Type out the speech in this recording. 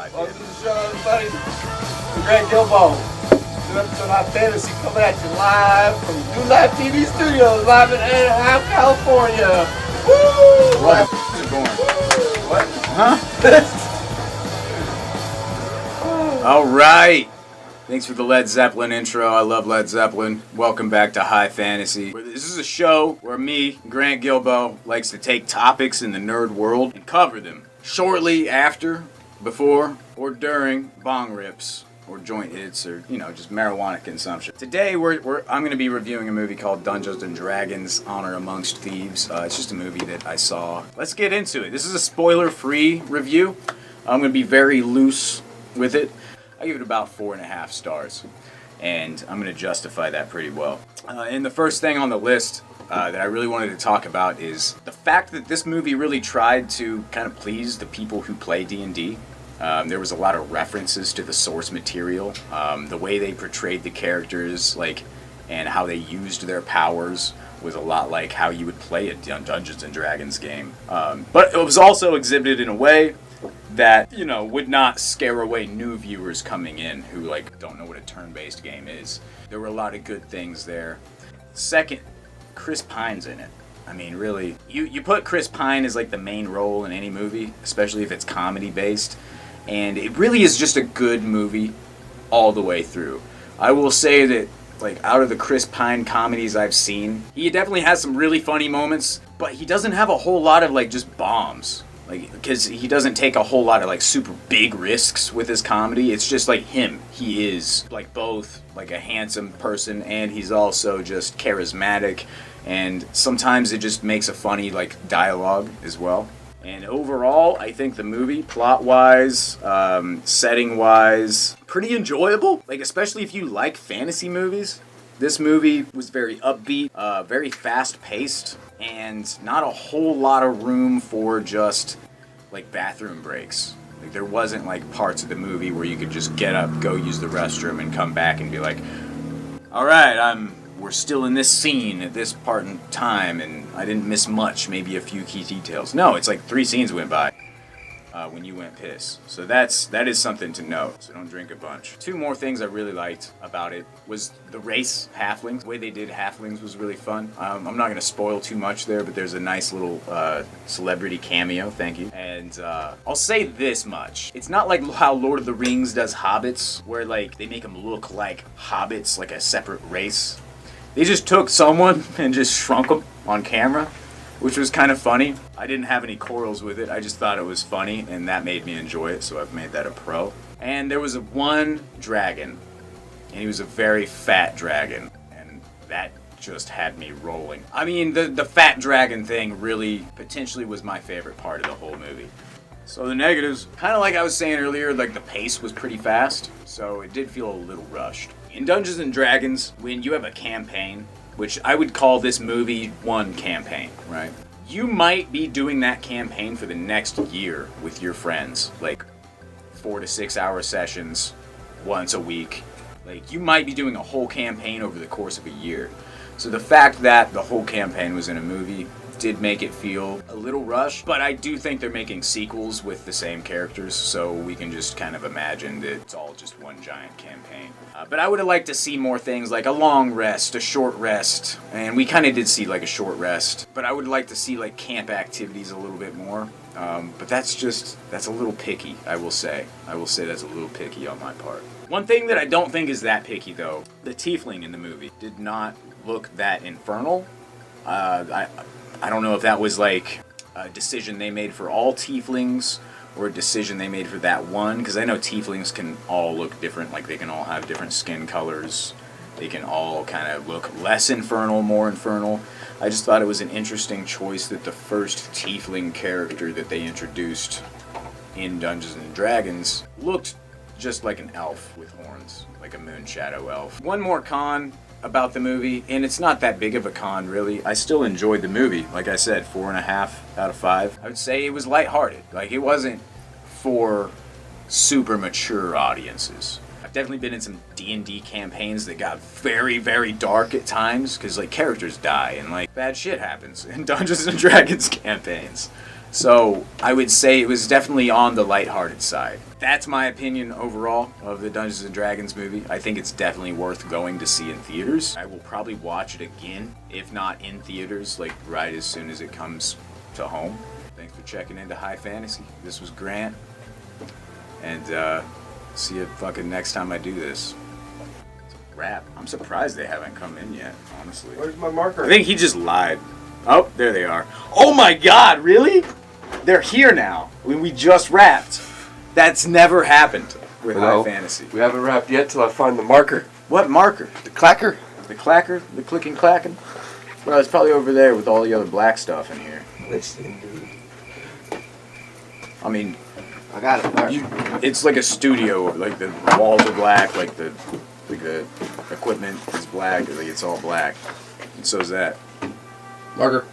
High Welcome Fantasy. to the show, everybody. I'm Greg Gilbo. New episode of High Fantasy coming at you live from New Life TV Studios, live in Anaheim, California. Woo! What is born? What? Huh? All right. Thanks for the Led Zeppelin intro. I love Led Zeppelin. Welcome back to High Fantasy. This is a show where me, Grant Gilbo, likes to take topics in the nerd world and cover them shortly after, before, or during bong rips or joint hits or, just marijuana consumption. Today, I'm going to be reviewing a movie called Dungeons and Dragons: Honor Amongst Thieves. It's just a movie that I saw. Let's get into it. This is a spoiler-free review. I'm going to be very loose with it. I give it about 4.5 stars, and I'm going to justify that pretty well. And the first thing on the list that I really wanted to talk about is the fact that this movie really tried to kind of please the people who play D&D. There was a lot of references to the source material, the way they portrayed the characters, and how they used their powers was a lot like how you would play a Dungeons and Dragons game. But it was also exhibited in a way that, would not scare away new viewers coming in who, don't know what a turn-based game is. There were a lot of good things there. Second, Chris Pine's in it. I mean, really, you put Chris Pine as, the main role in any movie, especially if it's comedy-based, and it really is just a good movie all the way through. I will say that, out of the Chris Pine comedies I've seen, he definitely has some really funny moments, but he doesn't have a whole lot of, just bombs. Because he doesn't take a whole lot of super big risks with his comedy. It's just him. He is both a handsome person, and he's also just charismatic, and sometimes it just makes a funny dialogue as well. And overall, I think the movie, plot-wise, setting-wise, pretty enjoyable. Especially if you like fantasy movies. This movie was very upbeat, very fast-paced, and not a whole lot of room for just bathroom breaks. There wasn't parts of the movie where you could just get up, go use the restroom, and come back and be all right, we're still in this scene at this part in time, and I didn't miss much, maybe a few key details. No, it's 3 scenes went by when you went piss. So that is something to note, so don't drink a bunch. 2 more things I really liked about it was the race halflings. The way they did halflings was really fun. I'm not going to spoil too much there, but there's a nice little celebrity cameo, thank you. And I'll say this much. It's not like how Lord of the Rings does hobbits, where they make them look like hobbits, like a separate race. They just took someone and just shrunk them on camera, which was kind of funny. I didn't have any quarrels with it. I just thought it was funny, and that made me enjoy it, so I've made that a pro. And there was one dragon, and he was a very fat dragon, and that just had me rolling. I mean, the fat dragon thing really potentially was my favorite part of the whole movie. So the negatives, kind of like I was saying earlier, the pace was pretty fast, so it did feel a little rushed. In Dungeons and Dragons, when you have a campaign, which I would call this movie one campaign, right? You might be doing that campaign for the next year with your friends, 4 to 6 hour sessions once a week. You might be doing a whole campaign over the course of a year. So the fact that the whole campaign was in a movie did make it feel a little rushed, but I do think they're making sequels with the same characters, so we can just kind of imagine that it's all just one giant campaign. But I would have liked to see more things like a long rest, a short rest, and we kind of did see a short rest, but I would like to see camp activities a little bit more. But that's a little picky, I will say. That's a little picky on my part. One thing that I don't think is that picky, though, the tiefling in the movie did not look that infernal. I don't know if that was a decision they made for all tieflings or a decision they made for that one, because I know tieflings can all look different. They can all have different skin colors. They can all kind of look less infernal, more infernal. I just thought it was an interesting choice that the first tiefling character that they introduced in Dungeons and Dragons looked just like an elf with horns, like a moon shadow elf. One more con about the movie, and it's not that big of a con really. I still enjoyed the movie. Like I said, 4.5 out of 5. I would say it was lighthearted. It wasn't for super mature audiences. I've definitely been in some D&D campaigns that got very, very dark at times, because characters die and bad shit happens in Dungeons and Dragons campaigns. So I would say it was definitely on the lighthearted side. That's my opinion overall of the Dungeons and Dragons movie. I think it's definitely worth going to see in theaters. I will probably watch it again, if not in theaters, like right as soon as it comes to home. Thanks for checking into High Fantasy. This was Grant. And see you fucking next time I do this. It's a wrap. I'm surprised they haven't come in yet, honestly. Where's my marker? I think he just lied. Oh, there they are. Oh my god, really? They're here now. We just wrapped. That's never happened with High Fantasy. We haven't wrapped yet till I find the marker. What marker? The clacker. The clacker? The clicking clacking? Well, it's probably over there with all the other black stuff in here. Listen, dude. I mean, I got it. All right. it's like a studio. Like the walls are black. Like the equipment is black. Like it's all black. And so's that. Marker.